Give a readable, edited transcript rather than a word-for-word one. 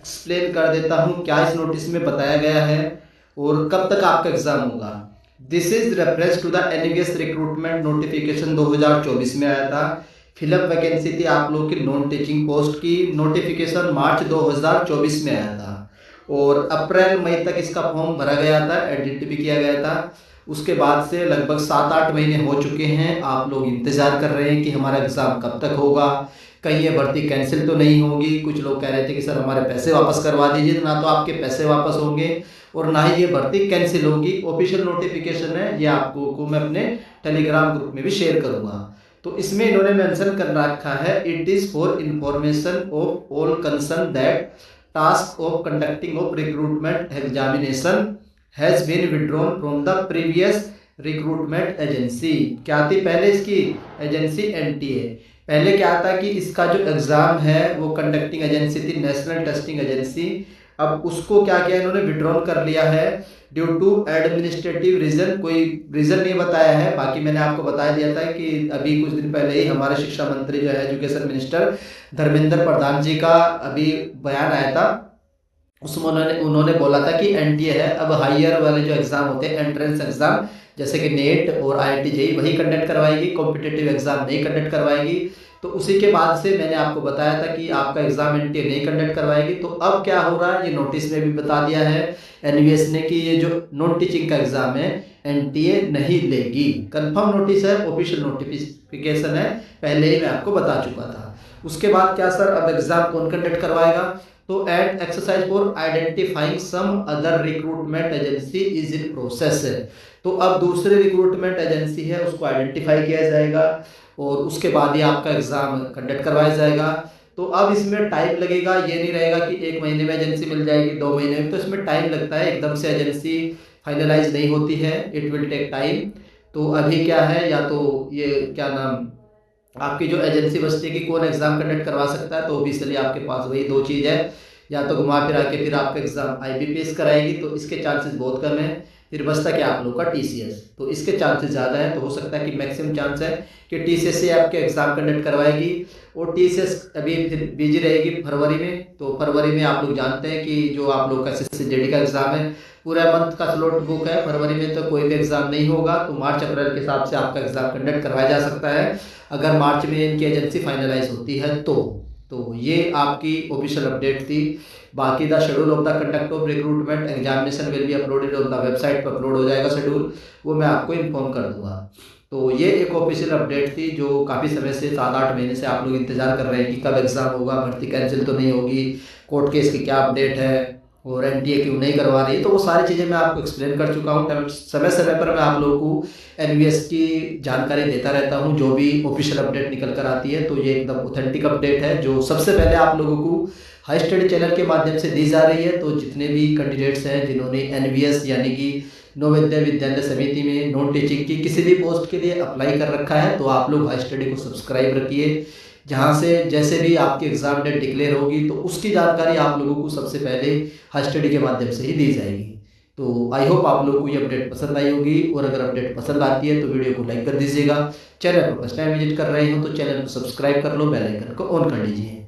Explain कर देता हूँ क्या इस नोटिस में बताया गया है और कब तक आपका एग्जाम होगा। This is reference to the NVS recruitment notification 2024 में आया था। फिलअप वैकेंसी थी आप लोग की नॉन टीचिंग पोस्ट की। नोटिफिकेशन मार्च 2024 में आया था और अप्रैल मई तक इसका फॉर्म भरा गया था, एडिट भी किया गया था। उसके बाद से लगभग 7-8 महीने हो चुके हैं। आप लोग इंतज़ार कर रहे हैं कि हमारा एग्ज़ाम कब तक होगा, कहीं ये भर्ती कैंसिल तो नहीं होगी। कुछ लोग कह रहे थे कि सर हमारे पैसे वापस करवा दीजिए, तो ना तो आपके पैसे वापस होंगे और ना ही ये भर्ती कैंसिल होगी। ऑफिशियल नोटिफिकेशन है, ये आपको को मैं अपने टेलीग्राम ग्रुप में भी शेयर करूंगा। तो इसमें इन्होंने मेंशन कर रखा है, it is for information of all concern that task of conducting of recruitment examination has been withdrawn from the previous recruitment agency. क्या थी पहले इसकी एजेंसी? एनटीए। पहले क्या था कि इसका जो एग्ज़ाम है वो कंडक्टिंग एजेंसी थी, नेशनल टेस्टिंग एजेंसी। अब उसको क्या किया इन्होंने, विड्रॉन कर लिया है ड्यू टू एडमिनिस्ट्रेटिव रीज़न। कोई रीज़न नहीं बताया है, बाकी मैंने आपको बता दिया था कि अभी कुछ दिन पहले ही हमारे शिक्षा मंत्री जो है एजुकेशन मिनिस्टर धर्मेंद्र प्रधान जी का अभी बयान आया था। उसमें उन्होंने बोला था कि एनटीए है, अब हायर वाले जो एग्ज़ाम होते हैं एंट्रेंस एग्ज़ाम जैसे कि नेट और आईआईटी जेईई वही कंडक्ट करवाएगी, कॉम्पिटिटिव एग्ज़ाम नहीं कंडक्ट करवाएगी। तो उसी के बाद से मैंने आपको बताया था कि आपका एग्ज़ाम एनटीए नहीं कंडक्ट करवाएगी। तो अब क्या हो रहा है, ये नोटिस में भी बता दिया है एनवीएस ने कि ये जो नॉन टीचिंग का एग्ज़ाम है एनटीए नहीं लेगी। कंफर्म नोटिस है, ऑफिशियल नोटिफिकेशन है, पहले ही मैं आपको बता चुका था। उसके बाद क्या सर, अब एग्ज़ाम कौन कंडक्ट करवाएगा? तो and exercise for identifying some other recruitment agency is in process है। तो अब दूसरे रिक्रूटमेंट एजेंसी है उसको आइडेंटिफाई किया जाएगा और उसके बाद ही आपका एग्ज़ाम कंडक्ट करवाया जाएगा। तो अब इसमें टाइम लगेगा, ये नहीं रहेगा कि 1 महीने में एजेंसी मिल जाएगी, 2 महीने में। तो इसमें टाइम लगता है, एकदम से एजेंसी फाइनलाइज नहीं होती है, इट विल टेक टाइम। तो अभी क्या है, या तो ये क्या नाम आपकी जो एजेंसी बचती है कि कौन एग्ज़ाम कंडक्ट करवा सकता है, तो ऑब्वियसली आपके पास वही 2 चीज़ है, या तो घुमा फिरा के फिर आपका एग्ज़ाम आईबीपीएस कराएगी, तो इसके चांसेस बहुत कम है। फिर बचता क्या आप लोग का टीसीएस, तो इसके चांसेस ज़्यादा है। तो हो सकता है कि मैक्सिमम चांस है कि टीसीएस से आपके एग्ज़ाम कंडक्ट करवाएगी और टीसीएस अभी फिर बिजी रहेगी फरवरी में। तो फरवरी में आप लोग जानते हैं कि जो आप लोग का एसएससी का एग्ज़ाम है पूरा मंथ का स्लॉट बुक है। फरवरी में तो कोई भी एग्ज़ाम नहीं होगा, तो मार्च अप्रैल के हिसाब से आपका एग्ज़ाम कंडक्ट करवाया जा सकता है अगर मार्च में इनकी एजेंसी फाइनलाइज होती है तो ये आपकी ऑफिशियल अपडेट थी। बाकी the schedule of the conduct of recruitment examination will be uploaded on the website पर अपलोड हो जाएगा शेड्यूल, वो मैं आपको इन्फॉर्म कर दूंगा। तो ये एक ऑफिशियल अपडेट थी जो काफ़ी समय से 7-8 महीने से आप लोग इंतजार कर रहे हैं कि कब एग्ज़ाम होगा, भर्ती कैंसिल तो नहीं होगी, कोर्ट केस की क्या अपडेट है और एनटीए क्यों नहीं करवा रही है। तो वो सारी चीज़ें मैं आपको एक्सप्लेन कर चुका हूँ। समय समय पर मैं आप लोगों को एनवीएस की जानकारी देता रहता हूँ, जो भी ऑफिशियल अपडेट निकल कर आती है। तो ये एकदम ऑथेंटिक अपडेट है जो सबसे पहले आप लोगों को हाई स्टडी चैनल के माध्यम से दी जा रही है। तो जितने भी कैंडिडेट्स हैं जिन्होंने एनवीएस यानी कि नवोदय विद्यालय समिति में नॉन टीचिंग की किसी भी पोस्ट के लिए अप्लाई कर रखा है, तो आप लोग हाई स्टडी को सब्सक्राइब रखिए, जहाँ से जैसे भी आपकी एग्ज़ाम डेट डिक्लेयर होगी तो उसकी जानकारी आप लोगों को सबसे पहले हाई स्टडी के माध्यम से ही दी जाएगी। तो आई होप आप लोगों को ये अपडेट पसंद आई होगी, और अगर अपडेट पसंद आती है तो वीडियो को लाइक कर दीजिएगा। चैनल पर फर्स्ट टाइम विजिट कर रहे हो तो चैनल को सब्सक्राइब कर लो, बेल आइकन को ऑन कर लीजिए।